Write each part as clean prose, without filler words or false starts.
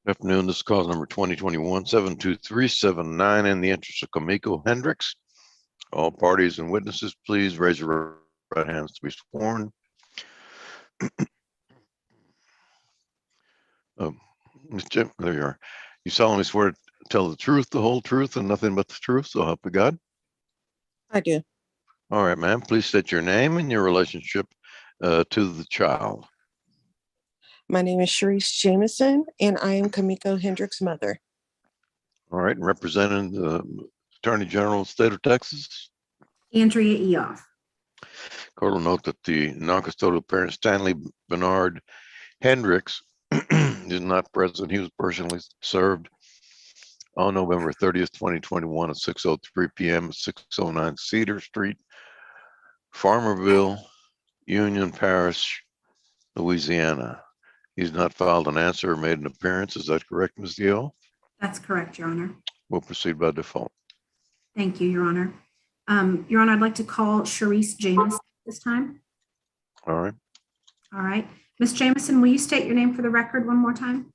Good afternoon. This is cause number 2021-72379 in the interest of Kamiko Hendricks. All parties and witnesses, please raise your right hands to be sworn. Ms. Jim, there you are. You solemnly swear to tell the truth, the whole truth, and nothing but the truth, so help you God? I do. All right, ma'am. Please state your name and your relationship to the child. My name is Sharice Jameson, and I am Kamiko Hendricks' mother. All right, and representing the Attorney General of the State of Texas. Andrea Eoff. Court will note that the non-custodial parent Stanley Bernard Hendricks is not present. He was personally served on November 30th, 2021 at 6:03 p.m. at 609 Cedar Street, Farmerville, Union Parish, Louisiana. He's not filed an answer or made an appearance. Is that correct, Ms. Deal? That's correct, Your Honor. We'll proceed by default. Thank you, Your Honor. Your Honor, I'd like to call Sharice Jameson this time. All right. All right. Ms. Jameson, will you state your name for the record one more time?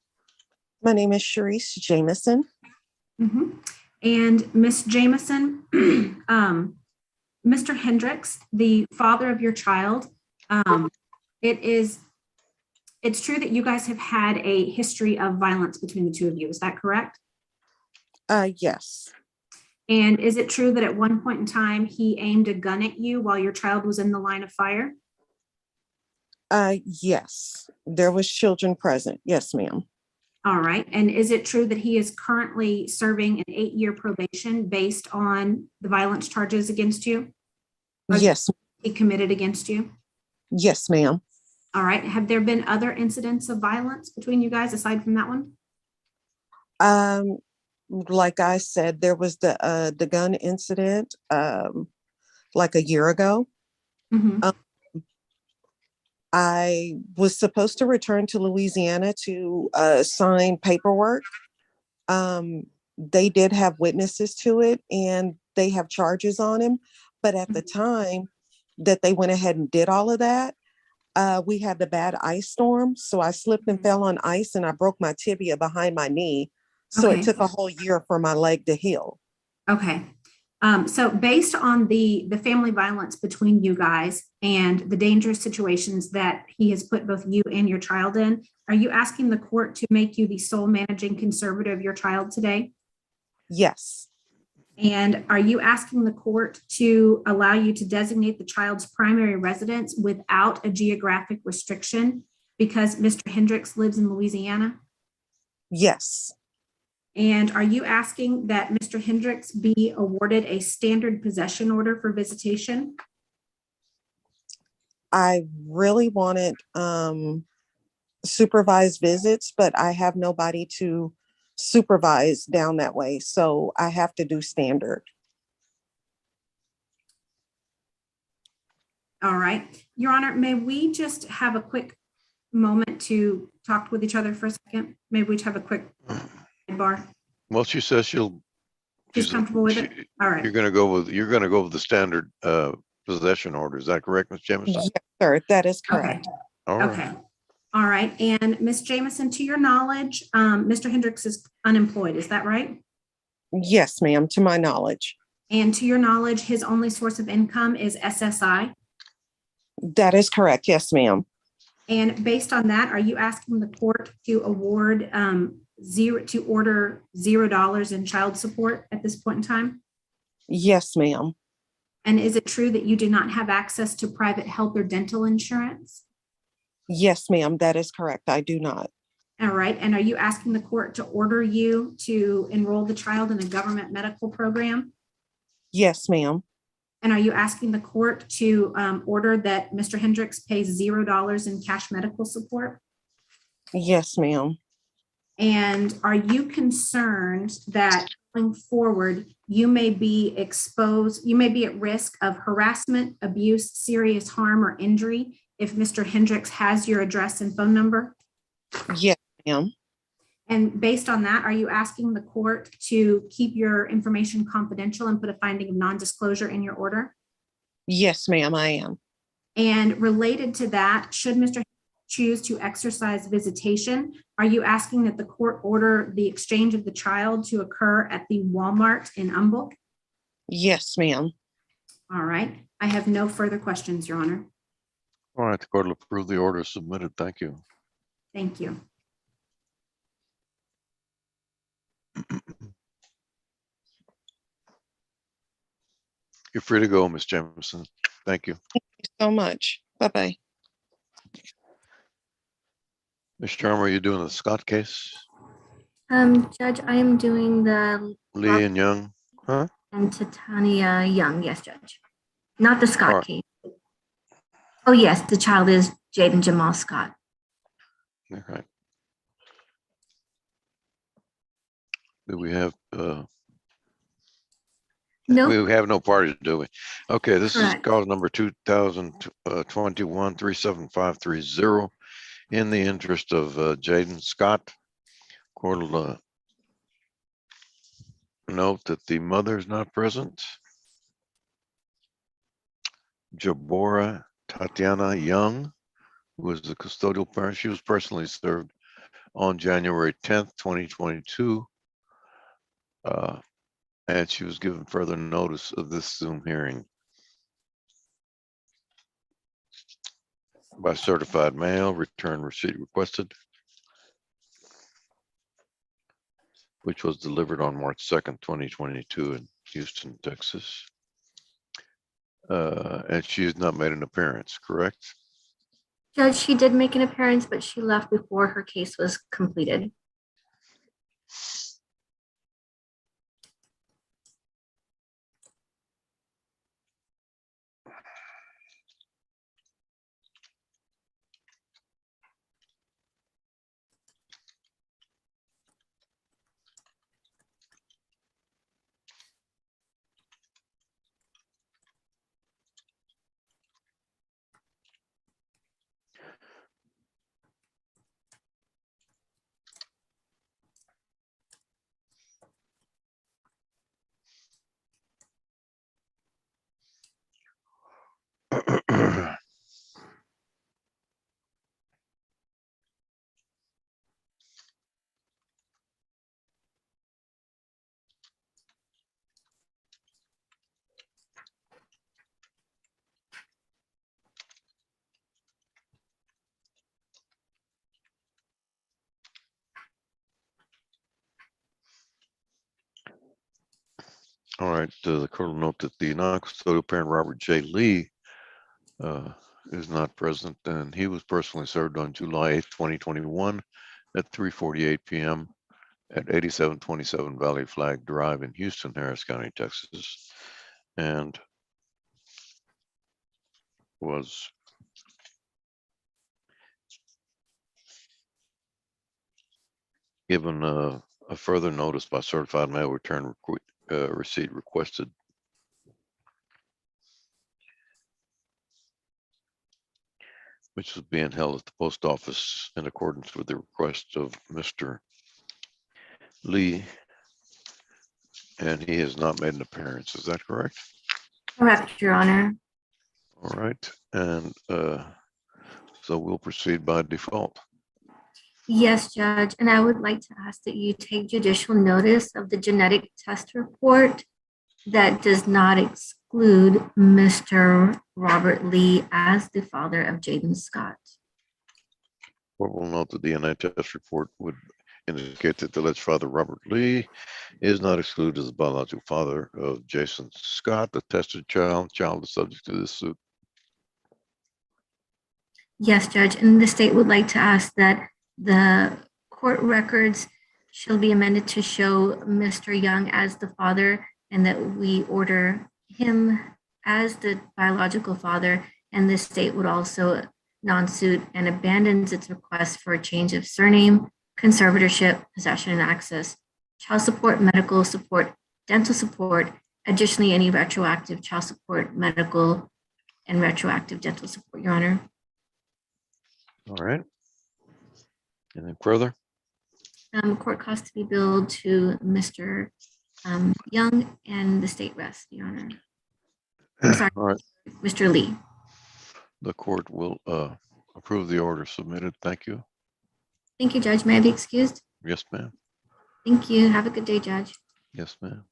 My name is Sharice Jameson. And Ms. Jameson, Mr. Hendricks, the father of your child, it's true that you guys have had a history of violence between the two of you. Is that correct? Yes. And is it true that at one point in time, he aimed a gun at you while your child was in the line of fire? Yes. There was children present. Yes, ma'am. All right. And is it true that he is currently serving an 8-year probation based on the violence charges against you? Yes. He committed against you? Yes, ma'am. All right. Have there been other incidents of violence between you guys aside from that one? Like I said, there was the gun incident like a year ago. I was supposed to return to Louisiana to sign paperwork. They did have witnesses to it and they have charges on him. But at the time that they went ahead and did all of that, we had the bad ice storm. So I slipped and fell on ice and I broke my tibia behind my knee. So Okay. It took a whole year for my leg to heal. Okay. So based on the family violence between you guys and the dangerous situations that he has put both you and your child in, are you asking the court to make you the sole managing conservator of your child today? Yes. And are you asking the court to allow you to designate the child's primary residence without a geographic restriction because Mr. Hendricks lives in Louisiana? Yes. And are you asking that Mr. Hendricks be awarded a standard possession order for visitation? I really wanted supervised visits, but I have nobody to supervise down that way. So I have to do standard. All right. Your Honor, may we just have a quick moment to talk with each other for a second? Maybe we just have a quick sidebar. Well, she says She's comfortable with it? All right. You're going to go with the standard possession order. Is that correct, Ms. Jameson? Yes, sir. That is correct. All right. Okay. All right. And Ms. Jamison, to your knowledge, Mr. Hendricks is unemployed. Is that right? Yes, ma'am, to my knowledge. And to your knowledge, his only source of income is SSI. That is correct. Yes, ma'am. And based on that, are you asking the court to award order $0 in child support at this point in time? Yes, ma'am. And is it true that you do not have access to private health or dental insurance? Yes, ma'am. That is correct. I do not. All right. And are you asking the court to order you to enroll the child in a government medical program? Yes, ma'am. And are you asking the court to order that Mr. Hendricks pays $0 in cash medical support? Yes, ma'am. And are you concerned that going forward, you may be exposed, you may be at risk of harassment, abuse, serious harm, or injury if Mr. Hendricks has your address and phone number? Yes, ma'am. And based on that, are you asking the court to keep your information confidential and put a finding of non-disclosure in your order? Yes, ma'am, I am. And related to that, should Mr. choose to exercise visitation, are you asking that the court order the exchange of the child to occur at the Walmart in Humboldt? Yes, ma'am. All right. I have no further questions, Your Honor. All right, the court will approve the order submitted. Thank you. Thank you. You're free to go, Ms. Jameson. Thank you. So much. Bye-bye. Ms. Sharma, are you doing the Scott case? Judge, I am doing the Lee and Young, huh? and Titania Young. Yes, Judge. Not the Scott All right. case. Oh, yes, the child is Jaden Jamal Scott. All right. Do we have, No, we have no parties, do we? Okay, this is Correct. cause number 2021-37530. In the interest of Jaden Scott, court will note that the mother is not present. Jabora Tatiana Young, who was the custodial parent, she was personally served on January 10th, 2022. And she was given further notice of this Zoom hearing by certified mail, return receipt requested, which was delivered on March 2nd, 2022 in Houston, Texas. And she has not made an appearance, correct? Judge, she did make an appearance, but she left before her case was completed. All right, the court will note that the non-custodial parent, Robert J. Lee, is not present, and he was personally served on July 8th, 2021 at 3:48 p.m. at 8727 Valley Flag Drive in Houston, Harris County, Texas, and was given a further notice by certified mail, return receipt requested. Which was being held at the post office in accordance with the request of Mr. Lee. And he has not made an appearance. Is that correct? Correct, Your Honor. All right. And So we'll proceed by default. Yes, Judge, and I would like to ask that you take judicial notice of the genetic test report that does not exclude Mr. Robert Lee as the father of Jaden Scott. Court will note that the DNA test report would indicate that the alleged father, Robert Lee, is not excluded as the biological father of Jason Scott, the tested child. Child is subject to this suit. Yes, Judge, and the state would like to ask that the court records shall be amended to show Mr. Young as the father and that we order him as the biological father, and the state would also non-suit and abandons its request for a change of surname, conservatorship, possession, and access, child support, medical support, dental support, additionally any retroactive child support, medical, and retroactive dental support, Your Honor. All right. Anything further? Court costs to be billed to Mr. Young and the state rest, Your Honor. I'm sorry, All right. Mr. Lee. The court will approve the order submitted. Thank you. Thank you, Judge. May I be excused? Yes, ma'am. Thank you. Have a good day, Judge. Yes, ma'am.